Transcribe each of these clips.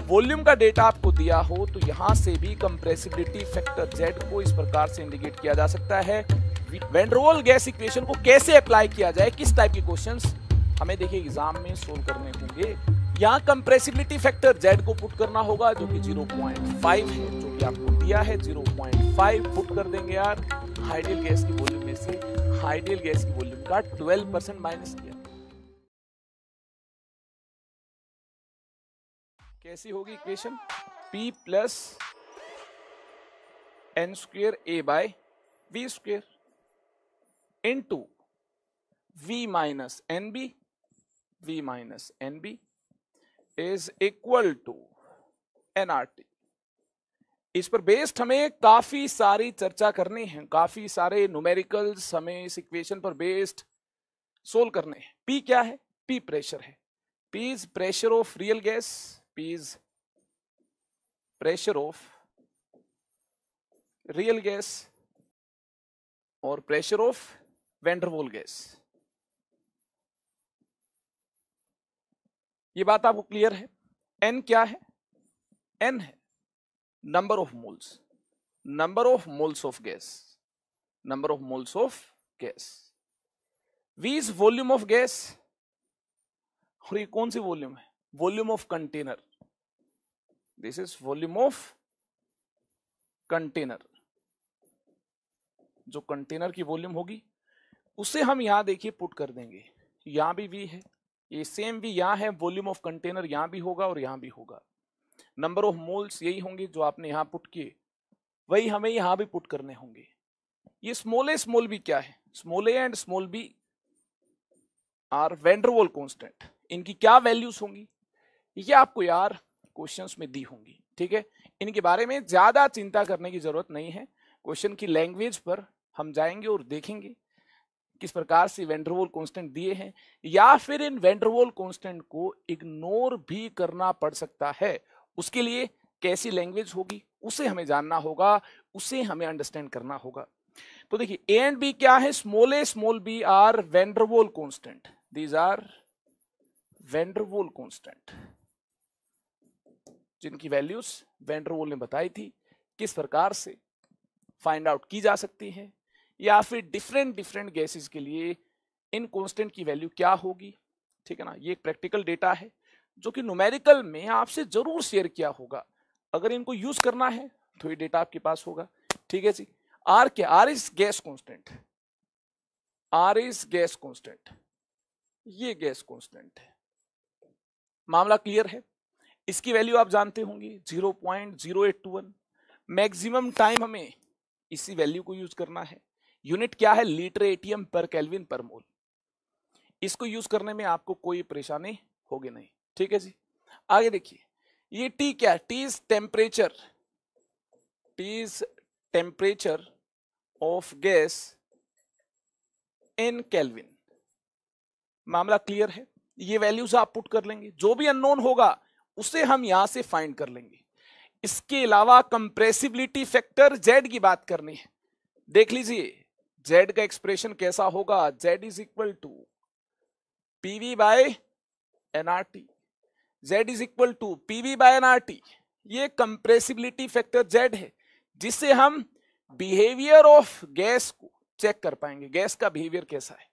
Volume का data आपको दिया हो तो यहां से भी कंप्रेसिबिलिटी फैक्टर Z को इस प्रकार से इंडिकेट किया जा सकता है। Van der Waals gas equation को कैसे अप्लाई किया जाए, किस टाइप के क्वेश्चंस हमें देखिए एग्जाम में सोल्व करने होंगे। यहाँ कंप्रेसिबिलिटी फैक्टर Z को पुट करना होगा जो कि 0.5 है, जो कि आपको दिया है 0.5 पुट कर देंगे यार। आइडियल गैस की वॉल्यूम में से आइडियल गैस की वॉल्यूम का 12% माइनस किया, कैसी होगी equation? P plus n square A by V square into V minus NB, V minus NB is equal to nRT। इस पर बेस्ड हमें काफी सारी चर्चा करनी है, काफी सारे न्यूमेरिकल्स हमें इस इक्वेशन पर बेस्ड सोल्व करने हैं। P क्या है? P प्रेशर है। P is pressure of real gas, P is pressure of real gas और pressure of van der Waals gas. ये बात आपको क्लियर है? N क्या है? N है number of moles, number of moles of gas, number of moles of gas. V is volume of gas, और ये कौन सी वॉल्यूम है? Volume of container. This is volume of container. जो कंटेनर की वॉल्यूम होगी उसे हम यहां देखिए पुट कर देंगे। यहां भी V है, ये सेम V यहां है, वॉल्यूम ऑफ कंटेनर यहां भी होगा और यहां भी होगा। नंबर ऑफ मोल्स यही होंगे जो आपने यहां पुट किए, वही हमें यहां भी पुट करने होंगे। ये स्मॉल ए स्मॉल बी क्या है? Small a and small b are van der Waals constant. इनकी क्या वैल्यूज होंगी ये आपको यार क्वेश्चंस में दी होंगी, ठीक है। इनके बारे में ज्यादा चिंता करने की जरूरत नहीं है। क्वेश्चन की लैंग्वेज पर हम जाएंगे और देखेंगे किस प्रकार से वैन डर वाल्स कांस्टेंट दिए हैं, या फिर इन वैन डर वाल्स कांस्टेंट को इग्नोर भी करना पड़ सकता है। उसके लिए कैसी लैंग्वेज होगी उसे हमें जानना होगा, उसे हमें अंडरस्टैंड करना होगा। तो देखिए ए एंड बी क्या है? Small a small b are van der Waals constant, these are van der Waals constant, जिनकी वैल्यूज वैन डर वाल्स ने बताई थी किस प्रकार से फाइंड आउट की जा सकती है, या फिर डिफरेंट डिफरेंट गैसेस के लिए इन कांस्टेंट की वैल्यू क्या होगी, ठीक है ना। ये एक प्रैक्टिकल डेटा है जो कि न्यूमेरिकल में आपसे जरूर शेयर किया होगा। अगर इनको यूज करना है तो ये डेटा आपके पास होगा, ठीक है जी। आर क्या? R is gas constant, R is gas constant, ये गैस कांस्टेंट है। मामला क्लियर है? इसकी वैल्यू आप जानते होंगे 0.0821। मैक्सिमम टाइम हमें इसी वैल्यू को यूज करना है। यूनिट क्या है? लीटर एटीएम पर केल्विन पर मोल। इसको यूज करने में आपको कोई परेशानी होगी नहीं, ठीक है जी। आगे देखिए ये T क्या है? T is temperature, T is temperature of gas in kelvin. मामला क्लियर है? ये वैल्यूज आप पुट कर लेंगे, जो भी अननोन होगा उसे हम यहां से फाइंड कर लेंगे। इसके अलावा कंप्रेसिबिलिटी फैक्टर Z की बात करनी है। देख लीजिए Z का एक्सप्रेशन कैसा होगा? Z is equal to PV by nRT, Z is equal to PV by nRT। ये कंप्रेसिबिलिटी फैक्टर Z है जिससे हम बिहेवियर ऑफ गैस को चेक कर पाएंगे। गैस का बिहेवियर कैसा है,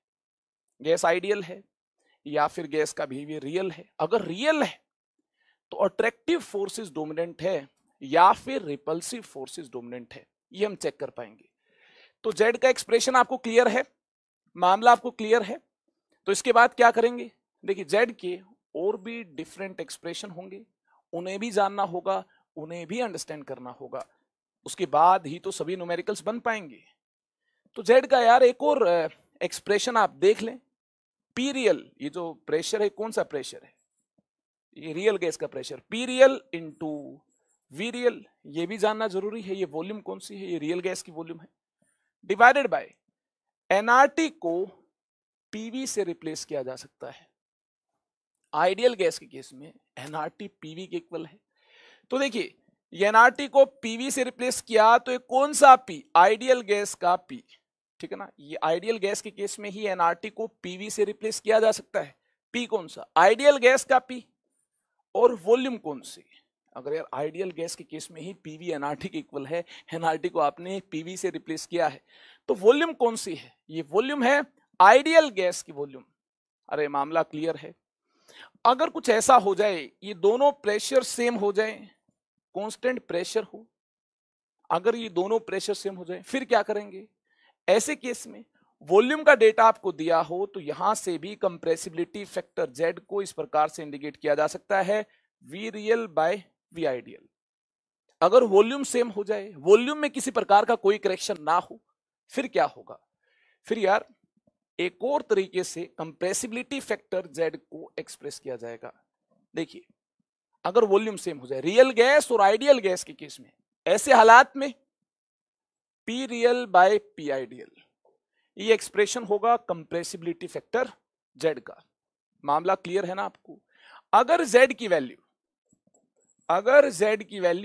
गैस आइडियल है या फिर गैस का बिहेवियर रियल है। अगर रियल है तो अट्रैक्टिव फोर्सेस डोमिनेंट है या फिर रिपल्सिव फोर्सेस डोमिनेंट है, ये हम चेक कर पाएंगे। तो Z का एक्सप्रेशन आपको क्लियर है, मामला आपको क्लियर है। तो इसके बाद क्या करेंगे? देखिए Z के और भी डिफरेंट एक्सप्रेशन होंगे, उन्हें भी जानना होगा, उन्हें भी अंडरस्टैंड करना होगा, उसके बाद ही तो सभी न्यूमेरिकल्स बन पाएंगे। तो Z का यार एक और एक्सप्रेशन आप देख लें। P रियल, ये जो प्रेशर है कौन सा प्रेशर है? ये रियल गैस का pressure. P real into V real, ये भी जानना जरूरी है। ये वॉल्यूम कौन सी है? ये रियल गैस की वॉल्यूम है, डिवाइडेड बाय nRT को PV से रिप्लेस किया जा सकता है। आइडियल गैस के केस में nRT PV के इक्वल है। तो देखिए ये nRT को PV से रिप्लेस किया तो ये कौन सा P? आइडियल गैस का P, ठीक है ना। ये आइडियल गैस के केस में ही nRT को PV से रिप्लेस किया जा सकता है। P कौन सा? आइडियल गैस का P। और वॉल्यूम कौन सी? अगर यार आइडियल गैस के केस में ही पीवी एनआरटी के इक्वल है, एनआरटी को आपने पीवी से रिप्लेस किया है, तो वॉल्यूम कौन सी है? ये वॉल्यूम है आइडियल गैस की वॉल्यूम। अरे मामला क्लियर है। अगर कुछ ऐसा हो जाए, ये दोनों प्रेशर सेम हो जाए, कांस्टेंट प्रेशर हो, अगर ये दोनों प्रेशर सेम हो जाए, फिर क्या करेंगे? ऐसे केस में वॉल्यूम का डेटा आपको दिया हो तो यहां से भी कंप्रेसिबिलिटी फैक्टर Z को इस प्रकार से इंडिकेट किया जा सकता है, V real bye V ideal. अगर वॉल्यूम सेम हो जाए, वॉल्यूम में किसी प्रकार का कोई करेक्शन ना हो, फिर क्या होगा? फिर यार एक और तरीके से कंप्रेसिबिलिटी फैक्टर Z को एक्सप्रेस किया जाएगा। देखिए, अगर वॉल्यूम सेम हो जाए रियल गैस और आइडियल गैस के केस में, ऐसे हालात में P real bye P ideal, ये एक्सप्रेशन होगा कंप्रेसिबिलिटी फैक्टर Z का। मामला क्लियर है ना आपको? अगर Z की वैल्यू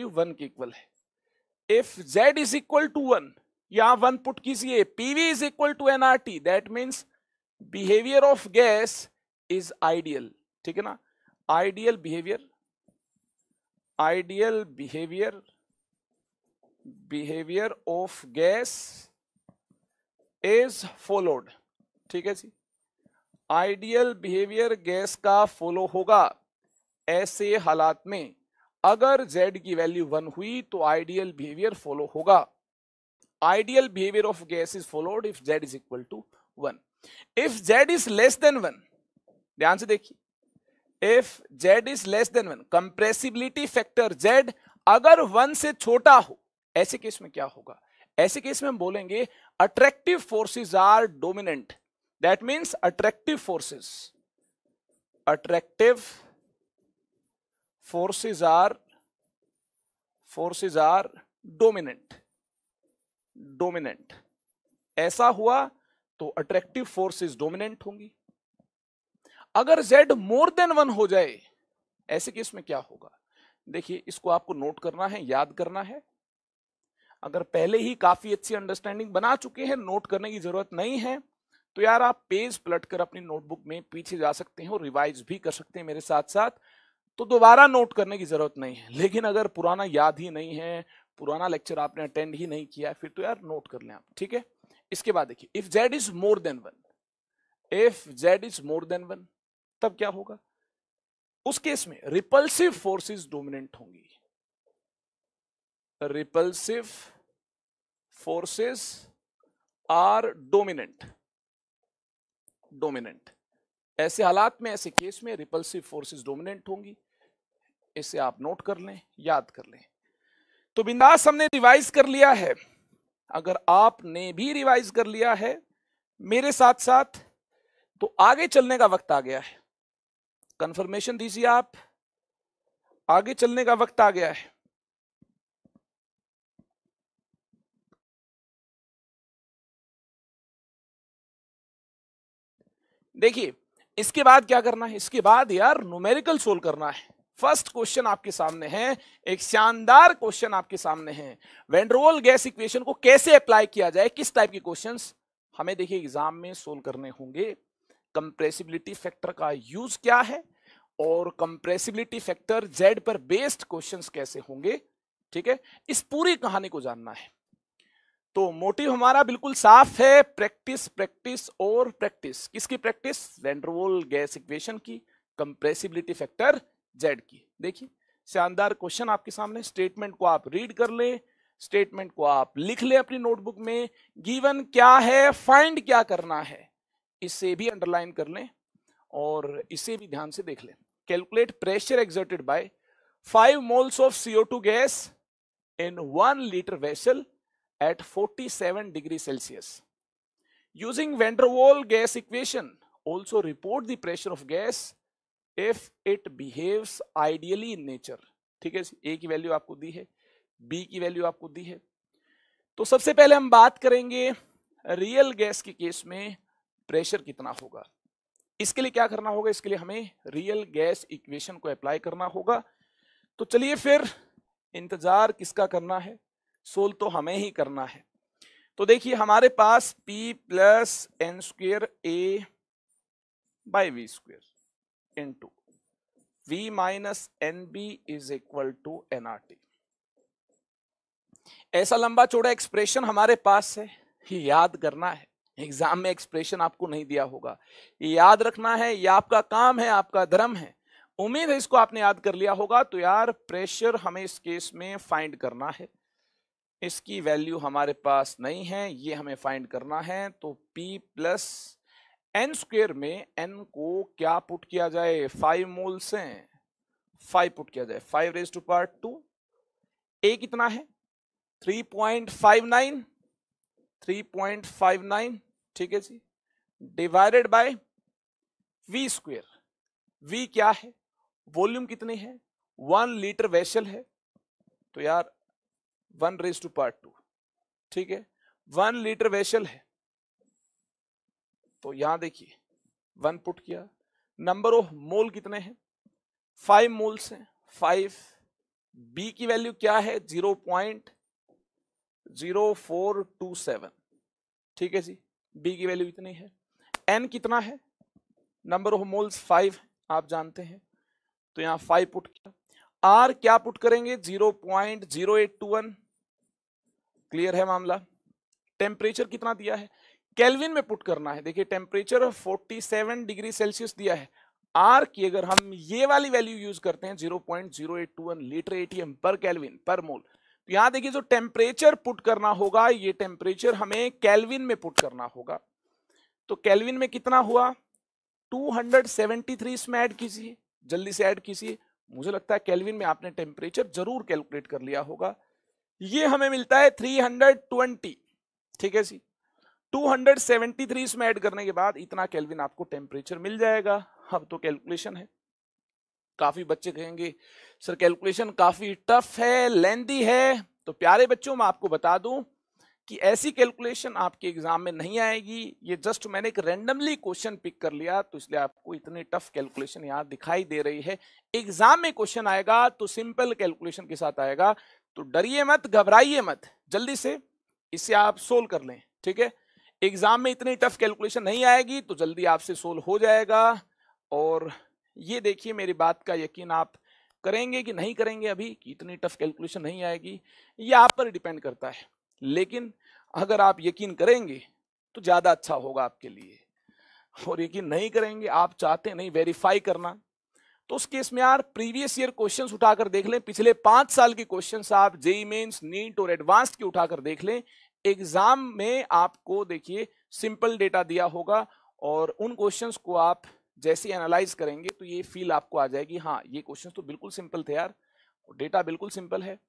1 के इक्वल है, if Z is equal to 1, यहां 1 पुट कीजिए, PV is equal to nRT, that means behaviour of gas is ideal. ठीक है ना? Ideal behaviour of gas is followed. ठीक है जी, आइडियल बिहेवियर गैस का फॉलो होगा। ऐसे हालात में अगर Z की वैल्यू 1 हुई तो आइडियल बिहेवियर फॉलो होगा। Ideal behaviour of gas is followed if Z is equal to 1। If Z is less than 1, ध्यान से देखिए, if Z is less than 1, compressibility factor Z अगर 1 से छोटा हो, ऐसे केस में क्या होगा? ऐसे केस में हम बोलेंगे attractive forces are dominant. That means attractive forces are dominant. ऐसा हुआ तो अट्रैक्टिव फोर्सेस डोमिनेंट होंगी। अगर Z मोर देन 1 हो जाए, ऐसे केस में क्या होगा? देखिए, इसको आपको नोट करना है, याद करना है। अगर पहले ही काफी अच्छी अंडरस्टैंडिंग बना चुके हैं, नोट करने की जरूरत नहीं है, तो यार आप पेज पलट कर अपनी नोटबुक में पीछे जा सकते हैं और रिवाइज भी कर सकते हैं मेरे साथ साथ, तो दोबारा नोट करने की जरूरत नहीं है। लेकिन अगर पुराना याद ही नहीं है, पुराना लेक्चर आपने अटेंड ही नहीं किया, फिर तो यार नोट कर लें आप। ठीक है? इसके बाद देखिए, if Z is more than 1, तब क्या होगा? उस केस में रिपल्सिव फोर्सेस डोमिनेंट होंगी। Repulsive forces are dominant. ऐसे हालात में, ऐसे केस में रिपल्सिव फोर्सेस डोमिनेंट होंगी। इसे आप नोट कर लें, याद कर लें। तो बिंदास हमने रिवाइज कर लिया है। अगर आपने भी रिवाइज कर लिया है मेरे साथ साथ, तो आगे चलने का वक्त आ गया है। कंफर्मेशन दीजिए आप, आगे चलने का वक्त आ गया है। देखिए, इसके बाद क्या करना है? इसके बाद यार न्यूमेरिकल सोल्व करना है। फर्स्ट क्वेश्चन आपके सामने है, एक शानदार क्वेश्चन आपके सामने है। Van der Waals gas equation को कैसे अप्लाई किया जाए, किस टाइप के क्वेश्चंस हमें देखिए एग्जाम में सोल्व करने होंगे। कंप्रेसिबिलिटी फैक्टर का यूज क्या है और कंप्रेसिबिलिटी फैक्टर Z पर बेस्ड क्वेश्चंस कैसे होंगे। ठीक है? इस पूरी कहानी को जानना है। तो मोटिव हमारा बिल्कुल साफ है, प्रैक्टिस और प्रैक्टिस। किसकी practice? Van der Waals gas equation की, कंप्रेसिबिलिटी फैक्टर Z की। देखिए, शानदार क्वेश्चन आपके सामने। स्टेटमेंट को आप रीड कर ले, स्टेटमेंट को आप लिख ले अपनी नोटबुक में। गिवन क्या है, फाइंड क्या करना है, इसे भी अंडरलाइन कर लें और इसे भी ध्यान से देख लें। Calculate pressure exerted by 5 moles of CO2 gas in 1 liter vessel at 47 degrees Celsius. Using van der Waals gas equation, also report the pressure of gas if it behaves ideally in nature. ठीक है, A की value आपको दी है, B की value आपको दी है। तो सबसे पहले हम बात करेंगे रियल गैस के केस में प्रेशर कितना होगा। इसके लिए क्या करना होगा? इसके लिए हमें रियल गैस इक्वेशन को अप्लाई करना होगा। तो चलिए फिर, इंतजार किसका करना है? सोल्व तो हमें ही करना है। तो देखिए, हमारे पास P plus n square A by V square into V minus NB is equal to NRT। ऐसा लंबा चौड़ा एक्सप्रेशन हमारे पास है, ये याद करना है। एग्जाम में एक्सप्रेशन आपको नहीं दिया होगा, ये याद रखना है, ये आपका काम है, आपका धर्म है। उम्मीद है इसको आपने याद कर लिया होगा। तो यार प्रेशर हमें इस केस में फाइंड करना है, इसकी वैल्यू हमारे पास नहीं है, ये हमें फाइंड करना है। तो P प्लस एन स्क्वेयर में n को क्या पुट किया जाए, 5 मोल से 5 पुट किया जाए, 5 रेज टू पावर 2। a कितना है 3.59, 3.59, ठीक है जी, divided by v square. v क्या है, वॉल्यूम कितनी है, 1 लीटर वेसल है, तो यार 1 रेज टू पावर 2, ठीक है, 1 लीटर वेसल है। तो यहां देखिए 1 पुट किया, नंबर ऑफ मोल कितने हैं, 5 मोल्स हैं, 5। b की वैल्यू क्या है 0.0427, ठीक है जी, b की वैल्यू इतनी है। n कितना है, नंबर ऑफ मोल्स 5 आप जानते हैं, तो यहां 5 पुट किया। r क्या पुट करेंगे 0.0821, क्लियर है मामला। टेम्परेचर कितना दिया है, केल्विन में पुट करना है। देखिए टेम्परेचर 47 डिग्री सेल्सियस दिया है, आर की अगर हम ये वाली वैल्यू यूज करते हैं 0.0821 लीटर एटीएम पर केल्विन पर मोल, तो यहां देखिए जो टेम्परेचर पुट करना होगा, ये टेम्परेचर हमें केल्विन में पुट करना होगा। तो केल्विन में कितना हुआ 273, इसमें ऐड कीजिए, जल्दी से ऐड कीजिए। मुझे लगता है केल्विन में आपने टेम्परेचर जरूर कैलकुलेट कर लिया होगा। ये हमें मिलता है 320, ठीक है जी, 273 इसमें ऐड करने के बाद इतना केल्विन आपको टेम्परेचर मिल जाएगा। अब तो कैलकुलेशन है, काफी बच्चे कहेंगे सर कैलकुलेशन काफी टफ है, लेंदी है। तो प्यारे बच्चों मैं आपको बता दूं कि ऐसी कैलकुलेशन आपके एग्जाम में नहीं आएगी। ये जस्ट मैंने एक रैंडमली क्वेश्चन पिक कर लिया, तो इसलिए आपको इतनी टफ कैलकुलेशन यहाँ दिखाई दे रही है। एग्जाम में क्वेश्चन आएगा तो सिंपल कैलकुलेशन के साथ आएगा, तो डरिए मत, घबराइए मत, जल्दी से इसे आप सोल्व कर लें, ठीक है। एग्जाम में इतनी टफ कैलकुलेशन नहीं आएगी, तो जल्दी आपसे सोल्व हो जाएगा। और ये देखिए मेरी बात का यकीन आप करेंगे कि नहीं करेंगे अभी, कि इतनी टफ कैलकुलेशन नहीं आएगी, ये आप पर डिपेंड करता है। लेकिन अगर आप यकीन करेंगे तो ज्यादा अच्छा होगा आपके लिए, और यकीन नहीं करेंगे, आप चाहते नहीं वेरीफाई करना, तो उस केस में यार प्रीवियस ईयर क्वेश्चंस उठाकर देख लें, पिछले 5 साल के क्वेश्चंस आप जेईई मेंस, नीट और एडवांस्ड के उठाकर देख लें। एग्जाम में आपको देखिए सिंपल डेटा दिया होगा, और उन क्वेश्चंस को आप जैसे एनालाइज करेंगे तो ये फील आपको आ जाएगी, हाँ ये क्वेश्चंस तो बिल्कुल सिंपल थे यार, डेटा बिल्कुल सिंपल है।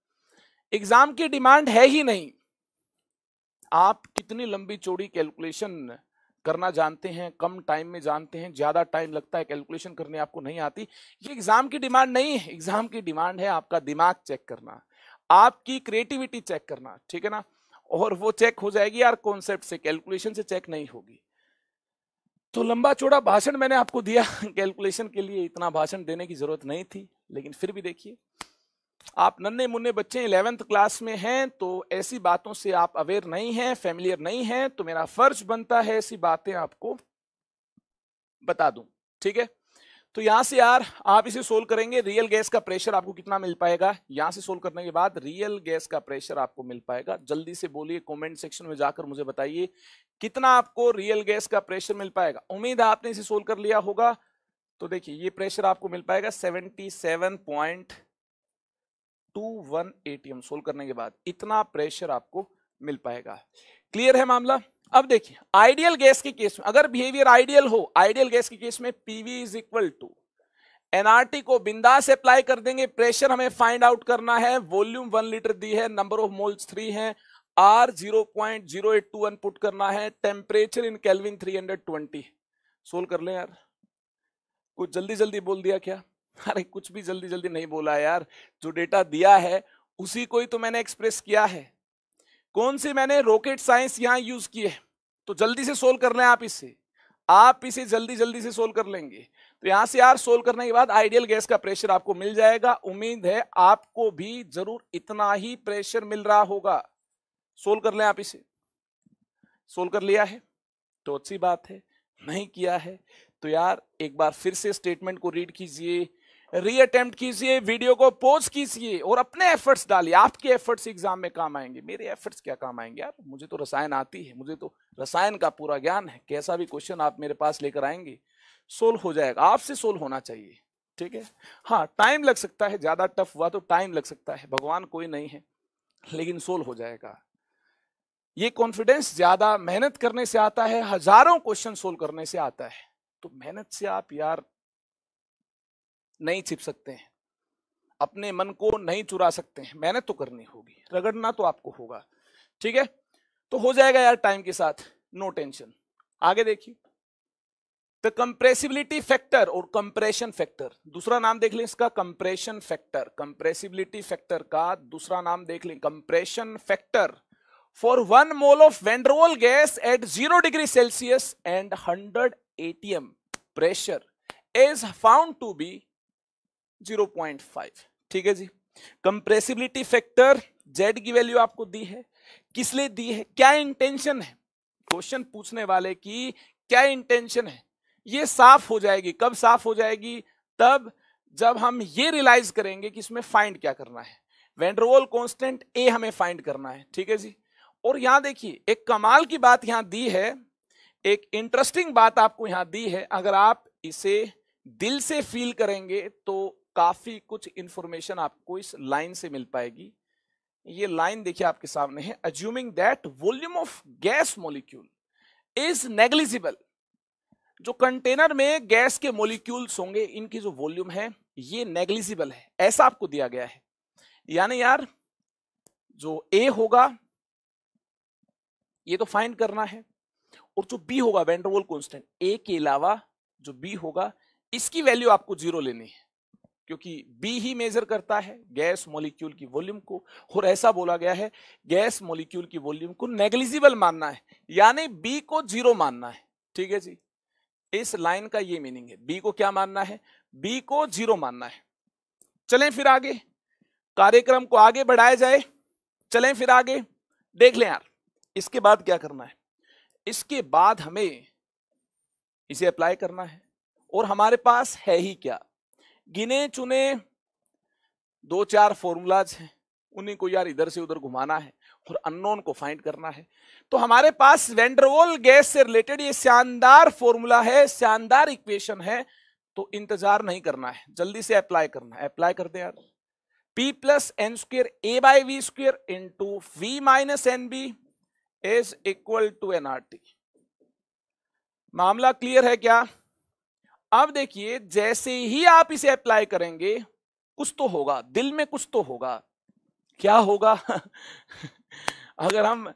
एग्जाम की डिमांड है ही नहीं, आप कितनी लंबी चौड़ी कैलकुलेशन करना जानते हैं, कम टाइम में जानते हैं, ज्यादा टाइम लगता है कैलकुलेशन करने, आपको नहीं आती। ये एग्जाम की डिमांड नहीं है, एग्जाम की डिमांड है आपका दिमाग चेक करना, आपकी क्रिएटिविटी चेक करना, ठीक है ना। और वो चेक हो जाएगी यार कॉन्सेप्ट से, कैलकुलेशन से चेक नहीं होगी। तो लंबा चौड़ा भाषण मैंने आपको दिया कैलकुलेशन के लिए, इतना भाषण देने की जरूरत नहीं थी, लेकिन फिर भी देखिए आप नन्हे मुन्ने बच्चे 11th क्लास में हैं, तो ऐसी बातों से आप अवेयर नहीं हैं, फेमिलियर नहीं हैं, तो मेरा फर्ज बनता है ऐसी बातें आपको बता दूं, ठीक है। तो यहां से यार आप इसे सोल्व करेंगे, रियल गैस का प्रेशर आपको कितना मिल पाएगा, यहां से सोल्व करने के बाद रियल गैस का प्रेशर आपको मिल पाएगा। जल्दी से बोलिए, कमेंट सेक्शन में जाकर मुझे बताइए कितना आपको रियल गैस का प्रेशर मिल पाएगा। उम्मीद है आपने इसे सोल्व कर लिया होगा। तो देखिए ये प्रेशर आपको मिल पाएगा 77.21 एटीएम, सोल्व करने के बाद इतना प्रेशर आपको मिल पाएगा। क्लियर है मामला। अब देखिए आइडियल गैस के केस में अगर बिहेवियर आइडियल हो, आइडियल गैस के केस में PV is equal to NRT को बिंदास अप्लाई कर देंगे। प्रेशर हमें फाइंड आउट करना है, वॉल्यूम 1 लीटर दी है, नंबर ऑफ मोल्स 3 है, आर 0.0821 पुट करना है, टेम्परेचर इन केल्विन 320। सोल्व कर ले यार। कुछ जल्दी जल्दी बोल दिया क्या? अरे कुछ भी जल्दी जल्दी नहीं बोला यार, जो डेटा दिया है उसी को ही तो मैंने एक्सप्रेस किया है। कौन सी मैंने रॉकेट साइंस यहां यूज की है, तो जल्दी से सोल्व कर लें आप इसे, आप इसे जल्दी जल्दी से सोल्व कर लेंगे। तो यहां से यार सोल्व करने के बाद आइडियल गैस का प्रेशर आपको मिल जाएगा। उम्मीद है आपको भी जरूर इतना ही प्रेशर मिल रहा होगा। सोल्व कर लें आप इसे। सोल्व कर लिया है तो अच्छी बात है, नहीं किया है तो यार एक बार फिर से स्टेटमेंट को रीड कीजिए। रीअटेम्प्ट कीजिए, वीडियो को पॉज कीजिए और अपने एफर्ट्स डालिए। आपके एफर्ट्स एग्जाम में काम आएंगे, मेरे एफर्ट्स क्या काम आएंगे यार? मुझे तो रसायन आती है, मुझे तो रसायन का पूरा ज्ञान है। कैसा भी क्वेश्चन आप मेरे पास लेकर आएंगे सोल्व हो जाएगा, आपसे सोल्व होना चाहिए, ठीक है। हाँ, टाइम लग सकता है, ज्यादा टफ हुआ तो टाइम लग सकता है, भगवान कोई नहीं है, लेकिन सोल्व हो जाएगा। ये कॉन्फिडेंस ज्यादा मेहनत करने से आता है, हजारों क्वेश्चन सोल्व करने से आता है। तो मेहनत से आप यार नहीं छिप सकते हैं, अपने मन को नहीं चुरा सकते हैं, मेहनत तो करनी होगी, रगड़ना तो आपको होगा, ठीक है। तो हो जाएगा यार टाइम के साथ, नो टेंशन। आगे देखिए, द कंप्रेसिबिलिटी फैक्टर और कंप्रेशन फैक्टर, दूसरा नाम देख लें इसका, कंप्रेशन फैक्टर। कंप्रेसिबिलिटी फैक्टर का दूसरा नाम देख लें, compression factor. For 1 mole of van der Waals gas at 0 degree Celsius and 100 atm pressure is found to be 0.5। ठीक है जी। कंप्रेसिबिलिटी फैक्टर जेड की वैल्यू आपको दी है, किस लिए दी है, क्या इंटेंशन है, क्वेश्चन पूछने वाले की क्या इंटेंशन है, ये साफ हो जाएगी। कब साफ हो जाएगी? तब जब हम ये रियलाइज करेंगे कि इसमें फाइंड क्या करना है। वैन डर वाल्स कांस्टेंट ए हमें फाइंड करना है, ठीक है जी। और यहां देखिए एक कमाल की बात यहां दी है, एक इंटरेस्टिंग बात आपको यहां दी है। अगर आप इसे दिल से फील करेंगे तो काफी कुछ इंफॉर्मेशन आपको इस लाइन से मिल पाएगी। ये लाइन देखिए आपके सामने है, assuming that volume of gas molecule is negligible. जो कंटेनर में गैस के मॉलिक्यूल्स होंगे, इनकी जो वॉल्यूम है ये नेग्लिजिबल है, ऐसा आपको दिया गया है। यानी यार जो ए होगा ये तो फाइंड करना है, और जो बी होगा वैन डर वाल्स कांस्टेंट, ए के अलावा जो बी होगा इसकी वैल्यू आपको 0 लेनी है, क्योंकि बी ही मेजर करता है गैस मॉलिक्यूल की वॉल्यूम को। और ऐसा बोला गया है गैस मॉलिक्यूल की वॉल्यूम को नेग्लिजिबल मानना है, यानी बी को 0 मानना है, ठीक है जी। इस लाइन का ये मीनिंग है, बी को क्या मानना है, बी को 0 मानना है। चलें फिर आगे, कार्यक्रम को आगे बढ़ाया जाए, चलें फिर आगे देख लें यार इसके बाद क्या करना है। इसके बाद हमें इसे अप्लाई करना है, और हमारे पास है ही क्या, गिने चुने 2-4 फॉर्मूलाज हैं, उन्हीं को यार इधर से उधर घुमाना है और अननोन को फाइंड करना है। तो हमारे पास वैन डर वाल्स गैस से रिलेटेड ये शानदार फॉर्मूला है, शानदार इक्वेशन है, तो इंतजार नहीं करना है, जल्दी से अप्लाई करना है। अप्लाई कर दे यार, P plus N square A by V square into V minus N B is equal to NRT। मामला क्लियर है क्या? अब देखिए जैसे ही आप इसे अप्लाई करेंगे कुछ तो होगा, दिल में कुछ तो होगा। क्या होगा? अगर हम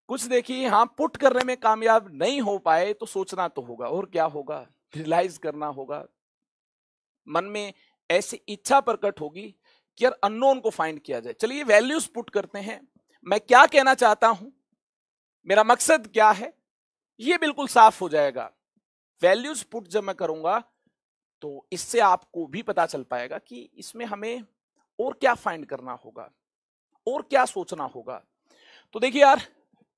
कुछ देखिए हाँ पुट करने में कामयाब नहीं हो पाए तो सोचना तो होगा, और क्या होगा, रियलाइज करना होगा। मन में ऐसी इच्छा प्रकट होगी कि यार अननोन को फाइंड किया जाए। चलिए वैल्यूज पुट करते हैं, मैं क्या कहना चाहता हूं, मेरा मकसद क्या है, ये बिल्कुल साफ हो जाएगा। वैल्यूज पुट जब मैं करूंगा तो इससे आपको भी पता चल पाएगा कि इसमें हमें और क्या फाइंड करना होगा और क्या सोचना होगा। तो देखिए यार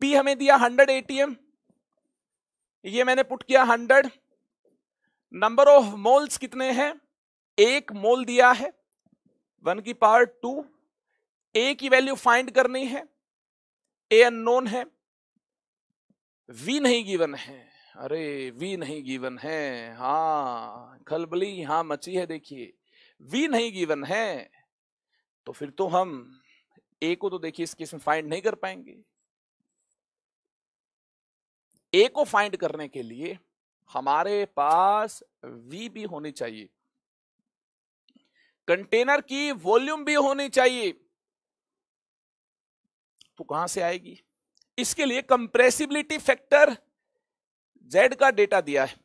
P हमें दिया 100 atm, ये मैंने पुट किया 100। नंबर ऑफ मोल्स कितने हैं, 1 मोल दिया है, 1 की पावर 2। A की वैल्यू फाइंड करनी है, A अननोन है, V नहीं गिवन है। अरे V नहीं गिवन है, हाँ खलबली यहां मची है। देखिए V नहीं गिवन है तो फिर तो हम A को तो देखिए इस केस में फाइंड नहीं कर पाएंगे। A को फाइंड करने के लिए हमारे पास V भी होनी चाहिए, कंटेनर की वॉल्यूम भी होनी चाहिए। तो कहां से आएगी? इसके लिए कंप्रेसिबिलिटी फैक्टर Z का डेटा दिया है,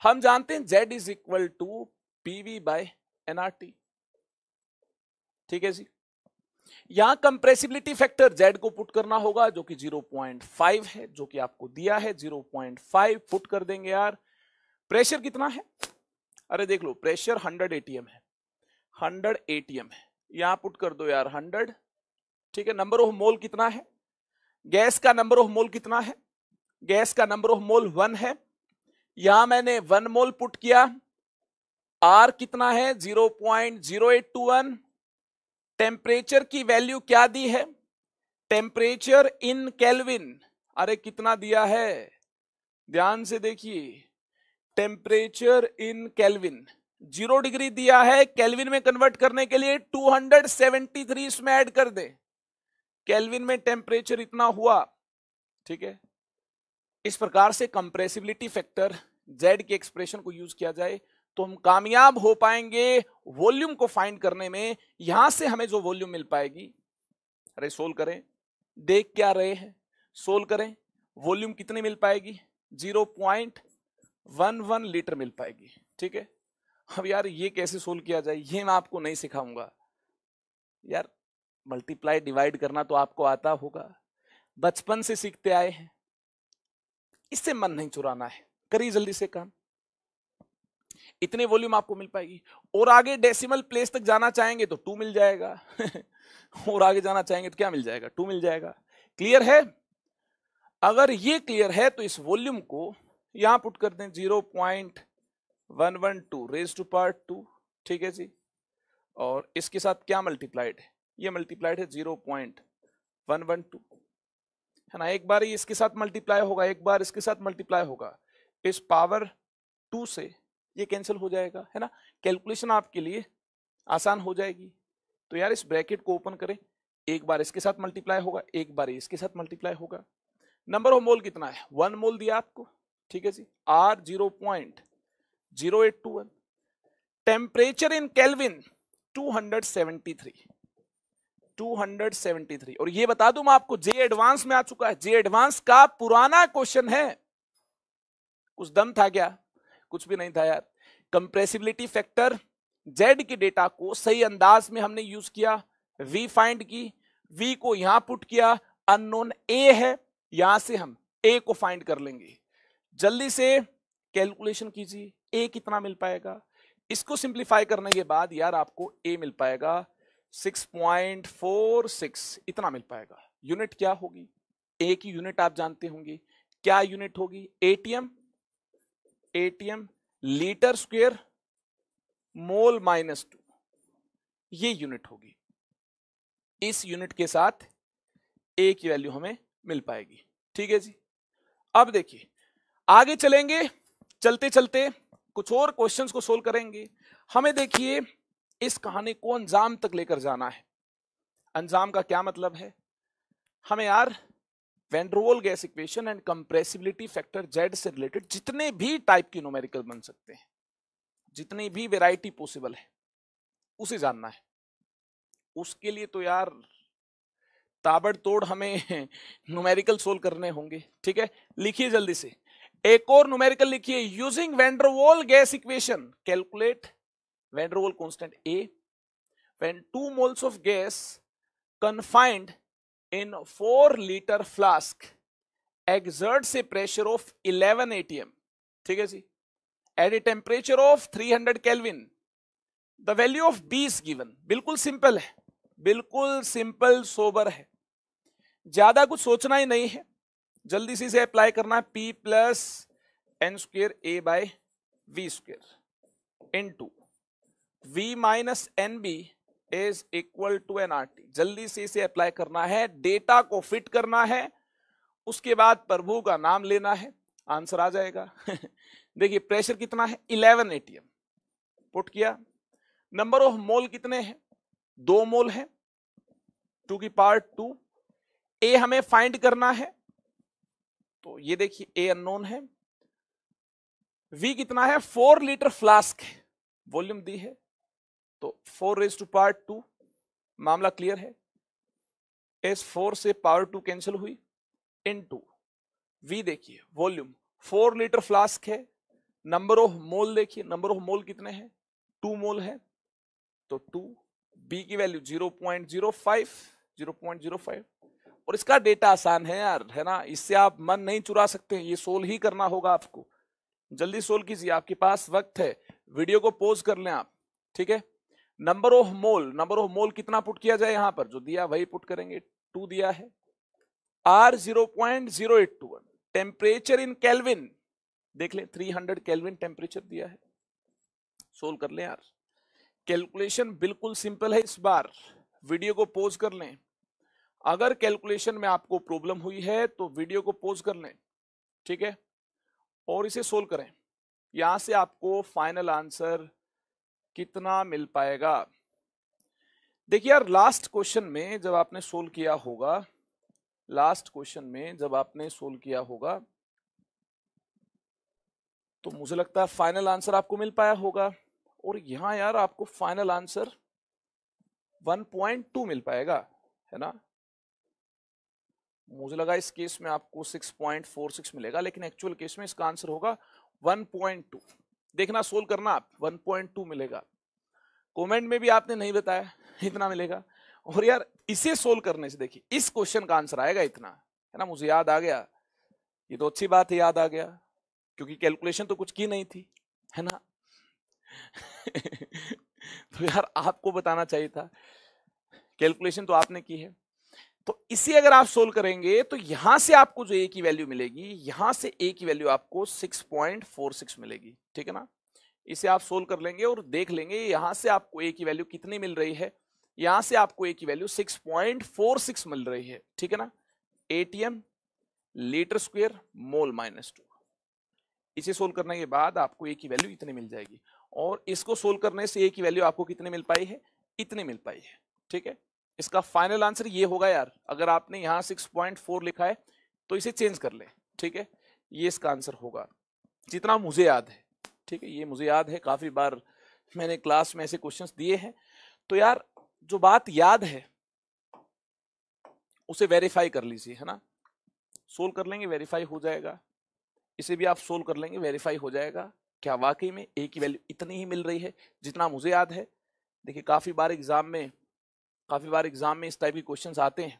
हम जानते हैं Z is equal to PV by NRT, ठीक है जी। यहां कंप्रेसिबिलिटी फैक्टर Z को पुट करना होगा जो कि 0.5 है, जो कि आपको दिया है 0.5 पुट कर देंगे यार। प्रेशर कितना है? अरे देख लो प्रेशर 100 atm है, 100 atm है, यहां पुट कर दो यार 100, ठीक है। नंबर ऑफ मोल कितना है, गैस का नंबर ऑफ मोल कितना है, गैस का नंबर ऑफ मोल 1 है, यहां मैंने 1 मोल पुट किया, आर कितना है 0.0821, टेम्परेचर की वैल्यू क्या दी है, टेम्परेचर इन केल्विन, अरे कितना दिया है, ध्यान से देखिए, टेम्परेचर इन केल्विन 0 डिग्री दिया है, केल्विन में कन्वर्ट करने के लिए 273 इसमें ऐड कर दे, केल्विन में टेम्परेचर इतना हुआ, ठीक है। इस प्रकार से कंप्रेसिबिलिटी फैक्टर Z के एक्सप्रेशन को यूज किया जाए तो हम कामयाब हो पाएंगे वॉल्यूम को फाइंड करने में। यहां से हमें जो वॉल्यूम मिल पाएगी, अरे सोल्व करें, देख क्या रहे हैं, सोल्व करें, वॉल्यूम कितनी मिल पाएगी 0.11 लीटर मिल पाएगी, ठीक है। अब यार ये कैसे सोल्व किया जाए, ये मैं आपको नहीं सिखाऊंगा यार, मल्टीप्लाई डिवाइड करना तो आपको आता होगा, बचपन से सीखते आए हैं, इससे मन नहीं चुराना है, करिए जल्दी से काम, इतने वॉल्यूम आपको मिल पाएगी। और आगे डेसिमल प्लेस तक जाना चाहेंगे तो 2 मिल जाएगा और आगे जाना चाहेंगे तो क्या मिल जाएगा, 2 मिल जाएगा। क्लियर है? अगर ये क्लियर है तो इस वॉल्यूम को यहां पुट कर दें 0.112 रेज टू पावर 2, ठीक है जी। और इसके साथ क्या मल्टीप्लाइड है, ये मल्टीप्लाइड है 0.112, है ना। एक बार इसके साथ मल्टीप्लाई होगा, एक बार इसके साथ मल्टीप्लाई होगा, इस पावर 2 से ये कैंसिल हो जाएगा, है ना। कैलकुलेशन आपके लिए आसान हो जाएगी। तो यार इस ब्रैकेट को ओपन करें, एक बार इसके साथ मल्टीप्लाई होगा, एक बार इसके साथ मल्टीप्लाई होगा। नंबर ऑफ मोल कितना है, 1 मोल दिया आपको, ठीक है जी। R 0.0821, temperature in kelvin 273। और ये बता दूं मैं आपको, जे एडवांस में आ चुका है, जे एडवांस का पुराना क्वेश्चन है। कुछ दम था क्या? कुछ भी नहीं था यार। कंप्रेसिबिलिटी फैक्टर जेड के डेटा को सही अंदाज में हमने यूज किया, वी फाइंड की, वी को यहां पुट किया, अननोन ए है, यहां से हम ए को फाइंड कर लेंगे। जल्दी से कैलकुलेशन कीजिए, ए कितना मिल पाएगा। इसको सिंप्लीफाई करने के बाद यार आपको ए मिल पाएगा 6.46, इतना मिल पाएगा। यूनिट क्या होगी, ए की यूनिट आप जानते होंगे, क्या यूनिट होगी, ATM, ATM litre square mole -2, ये यूनिट होगी। इस यूनिट के साथ ए की वैल्यू हमें मिल पाएगी, ठीक है जी। अब देखिए आगे चलेंगे, चलते चलते कुछ और क्वेश्चंस को सोल्व करेंगे। हमें देखिए इस कहानी को अंजाम तक लेकर जाना है। अंजाम का क्या मतलब है, हमें यार van der Waals gas equation and compressibility factor Z से रिलेटेड जितने भी टाइप की न्यूमेरिकल बन सकते हैं, जितनी भी वैरायटी पॉसिबल है, उसे जानना है। उसके लिए तो यार ताबड़तोड़ हमें न्यूमेरिकल सोल्व करने होंगे, ठीक है। लिखिए जल्दी से, एक और न्यूमेरिकल लिखिए, using van der Waals gas equation calculate van der Waals constant A when 2 moles of gas confined in 4 liter flask exerts a pressure of 11 atm, ठीक है जी, at a temperature of 300 Kelvin, the value of B is given। बिल्कुल simple है, बिल्कुल simple sober है, ज्यादा कुछ सोचना ही नहीं है, जल्दी से इसे अप्लाई करना है। P plus N square A by V square into V minus N B is equal to NRT। जल्दी से इसे अप्लाई करना है, डेटा को फिट करना है, उसके बाद प्रभु का नाम लेना है, आंसर आ जाएगा। देखिए प्रेशर कितना है 11 atm पुट किया, नंबर ऑफ मोल कितने हैं 2 मोल है, 2 की पावर 2। ए हमें फाइंड करना है, तो ये देखिए ए अननोन है, वी कितना है 4 लीटर फ्लास्क है, वॉल्यूम दी है, तो 4 रेज टू पावर 2, मामला क्लियर है। इस 4 से पावर 2 कैंसिल हुई, इनटू वी देखिए वॉल्यूम 4 लीटर फ्लास्क है, नंबर ऑफ मोल देखिए, नंबर ऑफ मोल कितने हैं 2 मोल है, तो 2, बी की वैल्यू 0.05 और इसका डेटा आसान है यार, है ना, इससे आप मन नहीं चुरा सकते, ये सोल्व ही करना होगा आपको। जल्दी सोल्व कीजिए, आपके पास वक्त है, वीडियो को पॉज कर लें आप, ठीक है। Number of mole, number of mole कितना पुट किया जाए, यहां पर जो दिया वही पुट करेंगे, 2 दिया है। R 0.0821, टेम्परेचर इन केल्विन देख ले 300 केल्विन टेम्परेचर दिया है, सोल्व कर लें यार। कैलकुलेशन बिल्कुल सिंपल है। इस बार वीडियो को पॉज कर लें। अगर कैलकुलेशन में आपको प्रॉब्लम हुई है तो वीडियो को पॉज कर लें, ठीक है, और इसे सोल्व करें। यहां से आपको फाइनल आंसर कितना मिल पाएगा। देखिए यार, लास्ट क्वेश्चन में जब आपने सोल्व किया होगा, लास्ट क्वेश्चन में जब आपने सोल्व किया होगा तो मुझे लगता है फाइनल आंसर आपको मिल पाया होगा। और यहां यार आपको फाइनल आंसर 1.2 मिल पाएगा, है ना। मुझे लगा इस केस में आपको 6.46 मिलेगा, लेकिन एक्चुअल केस में इसका आंसर होगा 1.2। देखना, सोल्व करना आप, 1.2 मिलेगा। कमेंट में भी आपने नहीं बताया इतना मिलेगा। और यार इसे सोल्व करने से देखिए इस क्वेश्चन का आंसर आएगा इतना, है ना। मुझे याद आ गया, ये तो अच्छी बात है, याद आ गया, क्योंकि कैलकुलेशन तो कुछ की नहीं थी, है ना। तो यार आपको बताना चाहिए था, कैलकुलेशन तो आपने की है। तो इसे अगर आप सोल्व करेंगे तो यहां से आपको जो ए की वैल्यू मिलेगी, यहां से ए की वैल्यू आपको 6.46 मिलेगी, ठीक है ना। इसे आप सोल्व कर लेंगे और देख लेंगे यहां से आपको ए की वैल्यू कितनी मिल रही है। यहां से आपको ए की वैल्यू 6.46 मिल रही है, ठीक है ना। ATM litre square mole -2। इसे सोल्व करने के बाद आपको ए की वैल्यू इतनी मिल जाएगी। और इसको सोल्व करने से ए की वैल्यू आपको कितनी मिल पाई है, इतनी मिल पाई है, ठीक है। इसका फाइनल आंसर ये होगा यार। अगर आपने यहां 6.4 लिखा है तो इसे चेंज कर ले, ठीक है। ये इसका आंसर होगा, जितना मुझे याद है, ठीक है। ये मुझे याद है, काफी बार मैंने क्लास में ऐसे क्वेश्चंस दिए हैं। तो यार जो बात याद है उसे वेरीफाई कर लीजिए, है ना। सोल्व कर लेंगे, वेरीफाई हो जाएगा। इसे भी आप सोल्व कर लेंगे, वेरीफाई हो जाएगा। क्या वाकई में ए की वैल्यू इतनी ही मिल रही है जितना मुझे याद है। देखिए काफी बार एग्जाम में इस टाइप के क्वेश्चंस आते हैं।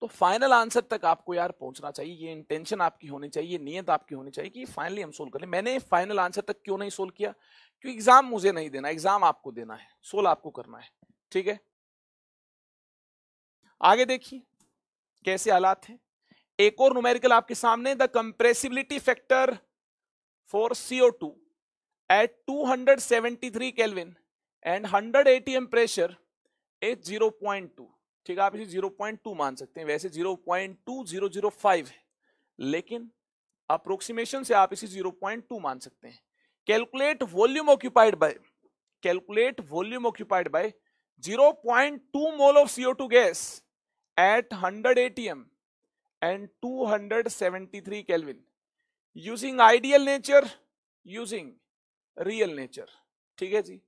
तो फाइनल आंसर तक आपको यार पहुंचना चाहिए। ये इंटेंशन आपकी होनी चाहिए, नियत आपकी होनी चाहिए कि फाइनली हम सोल्व कर लें। मैंने फाइनल आंसर तक क्यों नहीं सोल्व किया, क्योंकि एग्जाम मुझे नहीं देना, एग्जाम आपको देना है, सोल्व आपको करना है, ठीक है। आगे देखिए कैसे हालात हैं। एक और न्यूमेरिकल आपके सामने, the compressibility factor for CO2 at 273 kelvin and 100 atm pressure is 0.2। ठीक है, आप इसे 0.2 मान सकते हैं, वैसे 0.2005 है, लेकिन अप्रोक्सीमेशन से आप इसे 0.2 मान सकते हैं। Calculate volume occupied by 0.2 mole of CO2 gas at 100 atm and 273 Kelvin using ideal nature, using real nature. ठीक है जी,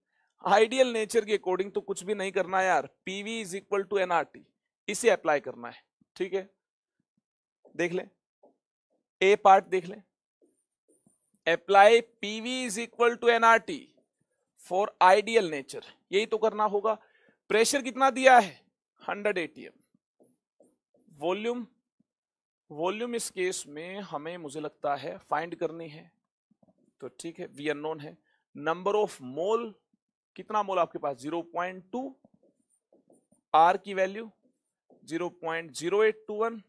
आइडियल नेचर के अकॉर्डिंग तो कुछ भी नहीं करना है यार। PV is equal to NRT, इसे अप्लाई करना है, ठीक है। देख ले, ए पार्ट देख ले, apply PV is equal to NRT for ideal nature, यही तो करना होगा। प्रेशर कितना दिया है, 100 atm। वॉल्यूम इस केस में हमें मुझे लगता है फाइंड करनी है, तो ठीक है, वी अननोन है। नंबर ऑफ मोल, कितना मोल आपके पास, 0.2, आर की वैल्यू 0.0821,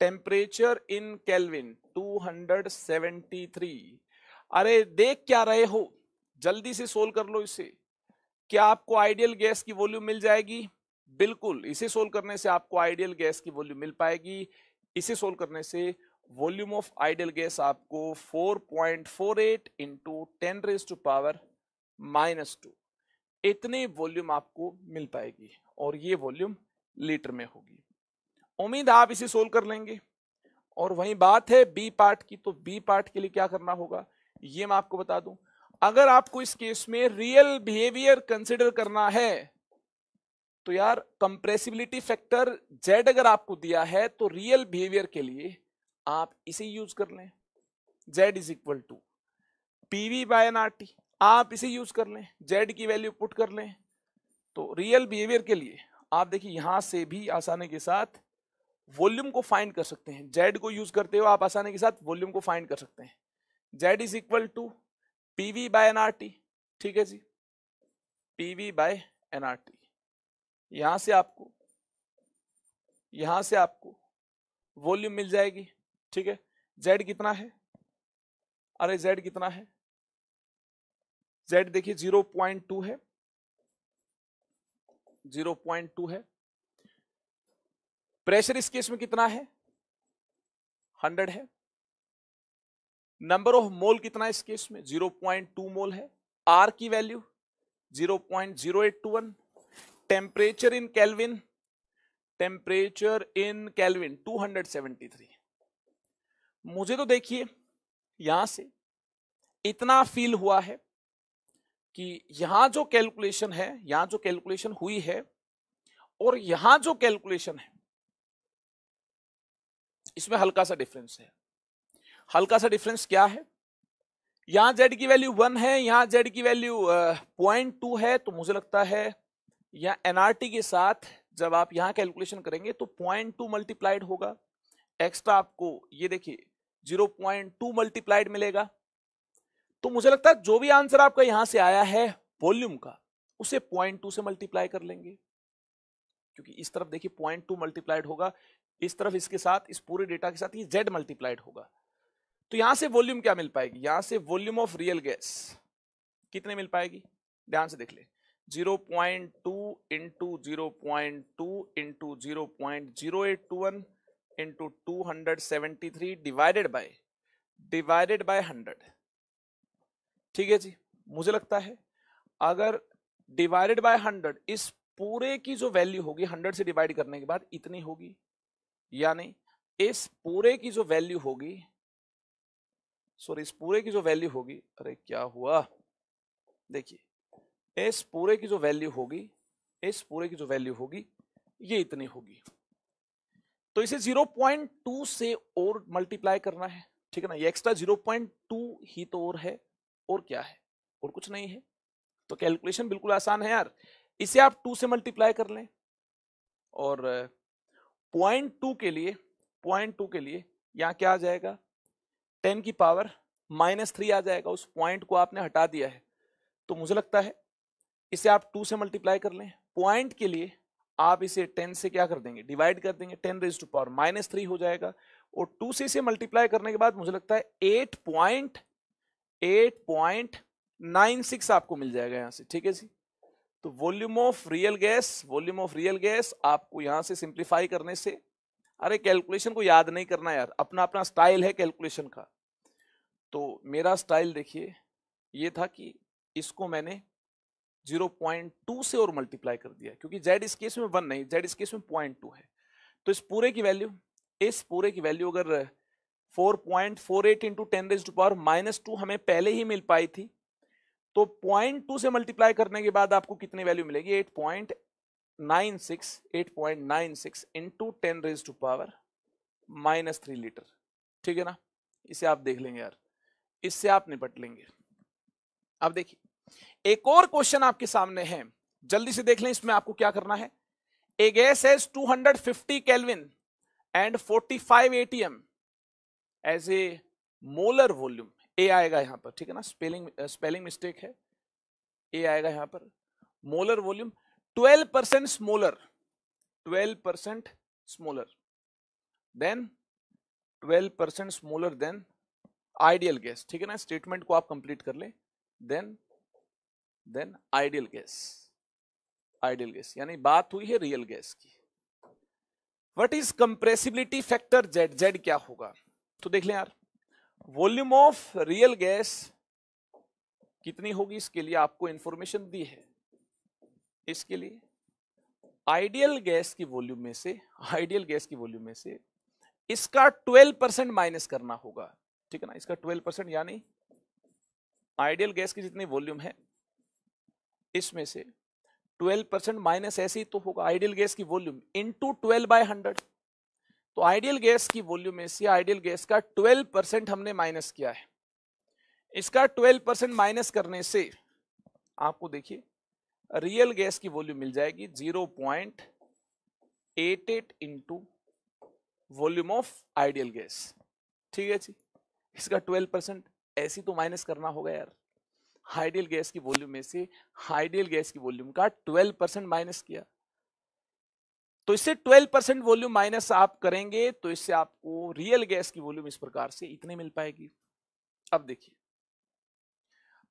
टेम्परेचर इन केल्विन 273। अरे देख क्या रहे हो, जल्दी से सोल्व कर लो इसे। क्या आपको आइडियल गैस की वॉल्यूम मिल जाएगी? बिल्कुल, इसे सोल्व करने से आपको आइडियल गैस की वॉल्यूम मिल पाएगी। इसे सोल्व करने से वॉल्यूम ऑफ आइडियल गैस आपको 4.48 इंटू 10⁻⁻², इतनी वॉल्यूम आपको मिल पाएगी, और ये वॉल्यूम लीटर में होगी। उम्मीद आप इसे सोल्व कर लेंगे। और वही बात है बी पार्ट की, तो बी पार्ट के लिए क्या करना होगा ये मैं आपको बता दूं। अगर आपको इस केस में रियल बिहेवियर कंसिडर करना है तो यार कंप्रेसिबिलिटी फैक्टर Z अगर आपको दिया है तो रियल बिहेवियर के लिए आप इसे यूज कर लें, Z is equal to PV by NRT, आप इसे यूज कर लें, Z की वैल्यू पुट कर लें। तो रियल बिहेवियर के लिए आप देखिए यहां से भी आसानी के साथ वॉल्यूम को फाइंड कर सकते हैं। Z को यूज करते हो आप आसानी के साथ वॉल्यूम को फाइंड कर सकते हैं। Z is equal to PV by NRT, ठीक है जी, PV बाय NRT। यहां से आपको वॉल्यूम मिल जाएगी, ठीक है। Z कितना है, अरे Z कितना है, Z देखिए 0.2 है, 0.2 है। प्रेशर इस केस में कितना है? 100 है। नंबर ऑफ मोल कितना है इस केस में? 0.2 मोल है। R की value 0.0821। Temperature in kelvin, temperature in kelvin 273। मुझे तो देखिए यहां से इतना फील हुआ है कि यहां जो कैलकुलेशन है, यहां जो कैलकुलेशन हुई है और यहां जो कैलकुलेशन है, इसमें हल्का सा डिफरेंस है। हल्का सा डिफरेंस क्या है? यहां Z की वैल्यू 1 है, यहां Z की वैल्यू 0.2 है। तो मुझे लगता है यहां NRT के साथ जब आप यहां कैलकुलेशन करेंगे तो 0.2 मल्टीप्लाइड होगा। एक्स्ट्रा आपको ये देखिए 0.2 मल्टीप्लाइड मिलेगा। तो मुझे लगता है जो भी आंसर आपका यहां से आया है वॉल्यूम का, उसे 0.2 से मल्टीप्लाई कर लेंगे, क्योंकि इस तरफ देखिए 0.2 मल्टीप्लाइड होगा, इस तरफ इसके साथ, इस पूरे डेटा के साथ ये Z मल्टीप्लाइड होगा। तो यहां से वॉल्यूम क्या मिल पाएगी? यहां से वॉल्यूम ऑफ रियल गैस कितने मिल पाएगी? ध्यान से देख ले, 0.2 into 0.2 into 0.0821 into 273 divided by 100। ठीक है जी। मुझे लगता है अगर डिवाइडेड बाय 100, इस पूरे की जो वैल्यू होगी 100 से डिवाइड करने के बाद इतनी होगी, यानी इस पूरे की जो वैल्यू होगी, सॉरी इस पूरे की जो वैल्यू होगी, अरे क्या हुआ, देखिए इस पूरे की जो वैल्यू होगी, इस पूरे की जो वैल्यू होगी ये इतनी होगी। तो इसे 0.2 से और मल्टीप्लाई करना है, ठीक है ना। ये एक्स्ट्रा 0.2 ही तो और है, और क्या है, और कुछ नहीं है। तो कैलकुलेशन बिल्कुल आसान है यार। इसे आप 2 से मल्टीप्लाई कर लें और 0.2 के लिए, 0.2 के लिए यहां क्या आ जाएगा? 10 की पावर -3 आ जाएगा। उस पॉइंट को आपने हटा दिया है, तो मुझे लगता है इसे आप 2 से मल्टीप्लाई कर लें। पॉइंट के लिए आप इसे 10 से क्या कर देंगे? डिवाइड कर देंगे। 10 रेज़ टू पावर -3 हो जाएगा, और 2 से इसे मल्टीप्लाई करने के बाद मुझे लगता है 8.96 आपको मिल जाएगा यहां से। ठीक है जी। तो volume of real gas, volume of real gas आपको यहां से सिंप्लीफाई करने से, अरे कैलकुलेशन को याद नहीं करना यार, अपना अपना स्टाइल है कैलकुलेशन का। तो मेरा स्टाइल देखिए ये था कि इसको मैंने 0.2 से और मल्टीप्लाई कर दिया, क्योंकि Z इस केस में 1 नहीं, Z इस केस में 0.2 है। तो इस पूरे की वैल्यू, इस पूरे की वैल्यू अगर 4.48 इंटू 10 रेज़ टू पावर -2 हमें पहले ही मिल पाई थी, तो 0.2 से मल्टीप्लाई करने के बाद आपको कितनी वैल्यू मिलेगी? 8.96 into 10 raise to power -3 litre. ठीक है ना। इसे आप देख लेंगे यार, इससे आप निपट लेंगे। अब देखिए एक और क्वेश्चन आपके सामने है, जल्दी से देख लें। इसमें आपको क्या करना है? A gas has 250 kelvin and 45 ATM as a molar volume. A आएगा यहां पर, ठीक है ना, स्पेलिंग मिस्टेक है, ए आएगा यहां पर। Molar volume 12% smaller, 12% smaller than 12% smaller than ideal gas. ठीक है ना, स्टेटमेंट को आप कंप्लीट कर ले। Than ideal gas, ideal gas यानी बात हुई है रियल गैस की। What is compressibility factor Z? Z क्या होगा? तो देख लें यार, वॉल्यूम ऑफ रियल गैस कितनी होगी, इसके लिए आपको इंफॉर्मेशन दी है। इसके लिए आइडियल गैस की वॉल्यूम में से, आइडियल गैस की वॉल्यूम में से इसका 12% माइनस करना होगा। ठीक है ना, इसका 12%, यानी आइडियल गैस की जितनी वॉल्यूम है इसमें से 12% माइनस ऐसे ही तो होगा आइडियल गैस की वॉल्यूम इंटू 12/100। तो आइडियल गैस की वॉल्यूम में से आइडियल गैस का 12% हमने माइनस किया है। इसका 12% माइनस करने से आपको देखिए रियल गैस की वॉल्यूम मिल जाएगी 0.88 into volume of ideal gas. ठीक है जी। इसका 12% ऐसी तो माइनस करना होगा यार, आइडियल गैस की वॉल्यूम में से आइडियल गैस की वॉल्यूम का 12% माइनस किया, तो इससे 12% वॉल्यूम माइनस आप करेंगे तो इससे आपको रियल गैस की वॉल्यूम इस प्रकार से इतने मिल पाएगी। अब देखिए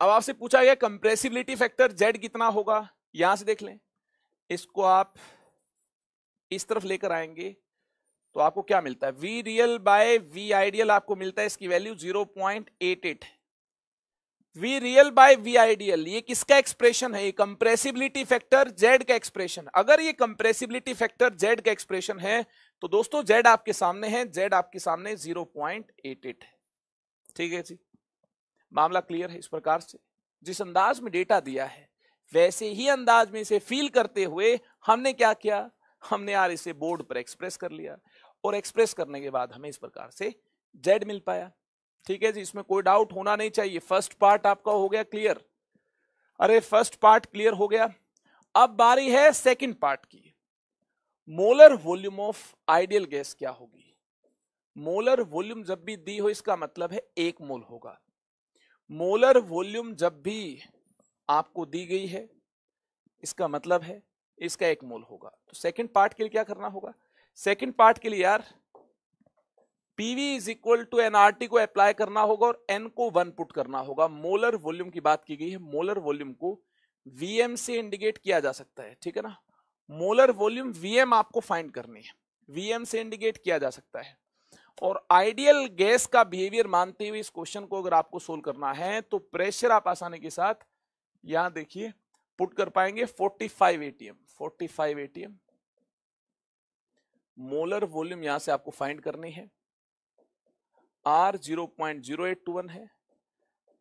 अब आपसे पूछा गया कंप्रेसिबिलिटी फैक्टर Z कितना होगा, यहां से देख लें, इसको आप इस तरफ लेकर आएंगे तो आपको क्या मिलता है, V real bye V ideal आपको मिलता है, इसकी value 0.88। V real bye V ideal ये किसका एक्सप्रेशन है, ये कंप्रेसिबिलिटी फैक्टर Z का एक्सप्रेशन। अगर ये कंप्रेसिबिलिटी फैक्टर Z का एक्सप्रेशन है तो दोस्तों Z आपके सामने है, Z आपके सामने 0.88 है। ठीक है जी, मामला क्लियर है। इस प्रकार से जिस अंदाज में डेटा दिया है वैसे ही अंदाज में इसे फील करते हुए हमने क्या किया, हमने यार इसे बोर्ड पर एक्सप्रेस कर लिया, और एक्सप्रेस करने के बाद हमें इस प्रकार से Z मिल पाया। ठीक है जी, इसमें कोई डाउट होना नहीं चाहिए। फर्स्ट पार्ट आपका हो गया क्लियर, अरे फर्स्ट पार्ट क्लियर हो गया। अब बारी है सेकंड पार्ट की। Molar volume of ideal gas क्या होगी। मोलर वॉल्यूम जब भी दी हो इसका मतलब है 1 मोल होगा। मोलर वॉल्यूम जब भी आपको दी गई है इसका मतलब है इसका 1 मोल होगा। तो सेकंड पार्ट के लिए क्या करना होगा, सेकंड पार्ट के लिए यार PV is equal to NRT को अप्लाई करना होगा और N को 1 पुट करना होगा। मोलर वॉल्यूम की बात की गई है, मोलर वॉल्यूम को VM से इंडिकेट किया जा सकता है। ठीक है ना, मोलर वॉल्यूम VM आपको फाइंड करनी है, VM से इंडिकेट किया जा सकता है। और आइडियल गैस का बिहेवियर मानते हुए इस क्वेश्चन को अगर आपको सोल्व करना है तो प्रेशर आप आसानी के साथ यहां देखिए पुट कर पाएंगे 45 ATM। 45 ATM मोलर वॉल्यूम यहां से आपको फाइंड करनी है। R 0.0821 है।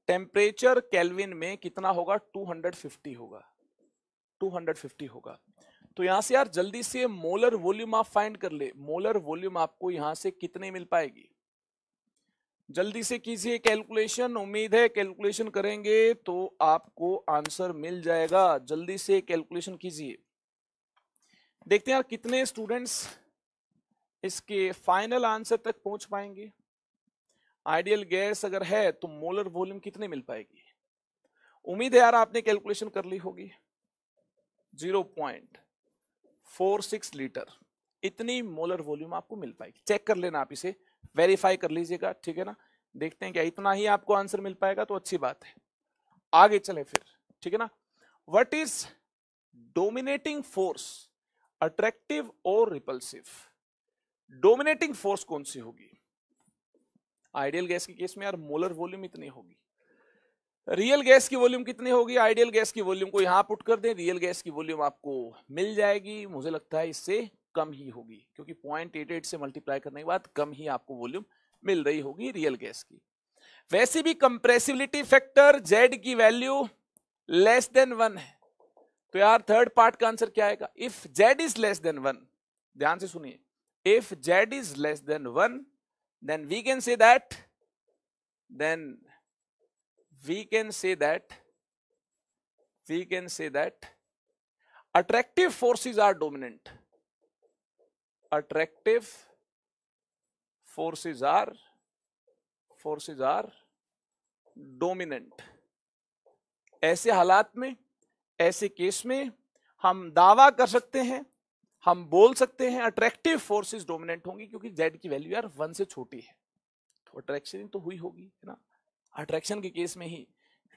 टेम्परेचर केल्विन में कितना होगा, 250 होगा, 250 होगा। तो यहां से यार जल्दी से मोलर वॉल्यूम आप फाइंड कर ले। मोलर वॉल्यूम आपको यहां से कितने मिल पाएगी, जल्दी से कीजिए कैलकुलेशन। उम्मीद है कैलकुलेशन करेंगे तो आपको आंसर मिल जाएगा। जल्दी से कैलकुलेशन कीजिए। देखते हैं यार कितने स्टूडेंट्स इसके फाइनल आंसर तक पहुंच पाएंगे। आइडियल गैस अगर है तो मोलर वॉल्यूम कितने मिल पाएगी। उम्मीद है यार आपने कैलकुलेशन कर ली होगी। 0.46 लीटर इतनी मोलर वॉल्यूम आपको मिल पाएगी। चेक कर लेना, आप इसे वेरीफाई कर लीजिएगा। ठीक है ना, देखते हैं क्या इतना ही आपको आंसर मिल पाएगा तो अच्छी बात है। आगे चले फिर। ठीक है ना, what is dominating force, attractive और रिपल्सिव। डोमिनेटिंग फोर्स कौन सी होगी, आइडियल गैस के केस में यार मोलर वॉल्यूम इतनी होगी। रियल गैस की वॉल्यूम कितनी होगी, आइडियल गैस की वॉल्यूम को यहां पुट कर दें, रियल गैस की वॉल्यूम आपको मिल जाएगी। मुझे लगता है इससे कम ही होगी क्योंकि 0.88 से मल्टीप्लाई करने के बाद कम ही आपको वॉल्यूम मिल रही होगी रियल गैस की। वैसे भी कंप्रेसिबिलिटी फैक्टर Z की वैल्यू लेस देन 1 है तो यार थर्ड पार्ट का आंसर क्या आएगा, if Z is less than 1। ध्यान से सुनिए, if Z is less than 1 then we can say that attractive forces are dominant. Attractive forces are dominant. ऐसे हालात में, ऐसे केस में हम दावा कर सकते हैं, हम बोल सकते हैं अट्रैक्टिव फोर्सेस डोमिनेंट होंगी क्योंकि Z की वैल्यू यार 1 से छोटी है तो अट्रैक्शन तो हुई होगी, है ना। अट्रैक्शन के केस में ही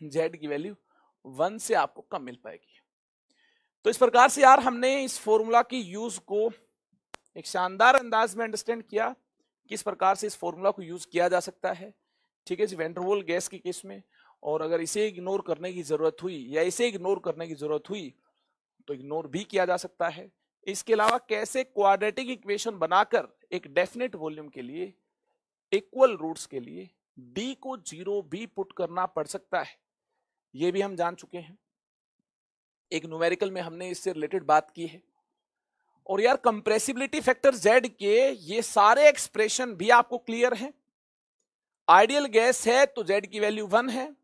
Z की वैल्यू 1 से आपको कम मिल पाएगी। तो इस प्रकार से यार हमने इस फॉर्मूला की यूज को एक शानदार अंदाज में अंडरस्टैंड किया, किस प्रकार से इस फॉर्मूला को यूज किया जा सकता है। ठीक है जी, वैन डर वाल्स गैस के केस में। और अगर इसे इग्नोर करने की जरूरत हुई या इसे इग्नोर करने की जरूरत हुई तो इग्नोर भी किया जा सकता है। इसके अलावा कैसे क्वाड्रेटिक इक्वेशन बनाकर एक डेफिनेट वॉल्यूम के लिए इक्वल रूट्स के लिए D को 0 भी पुट करना पड़ सकता है, ये भी हम जान चुके हैं। एक न्यूमेरिकल में हमने इससे रिलेटेड बात की है। और यार कंप्रेसिबिलिटी फैक्टर Z के ये सारे एक्सप्रेशन भी आपको क्लियर हैं। आइडियल गैस है तो Z की वैल्यू 1 है।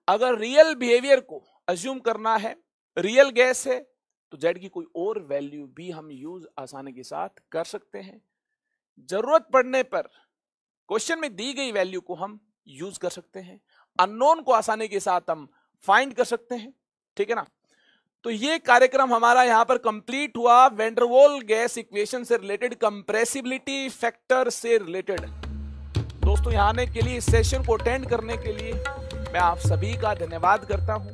अगर रियल बिहेवियर को अज्यूम करना है, रियल गैस है तो Z की कोई और वैल्यू भी हम यूज आसानी के साथ कर सकते हैं। जरूरत पड़ने पर क्वेश्चन में दी गई वैल्यू को हम यूज कर सकते हैं, अननोन को आसानी के साथ हम फाइंड कर सकते हैं। ठीक है ना, तो ये कार्यक्रम हमारा यहां पर कंप्लीट हुआ van der Waals gas equation से रिलेटेड, कंप्रेसिबिलिटी फैक्टर से रिलेटेड। दोस्तों यहाँ आने के लिए, इस सेशन को अटेंड करने के लिए मैं आप सभी का धन्यवाद करता हूं।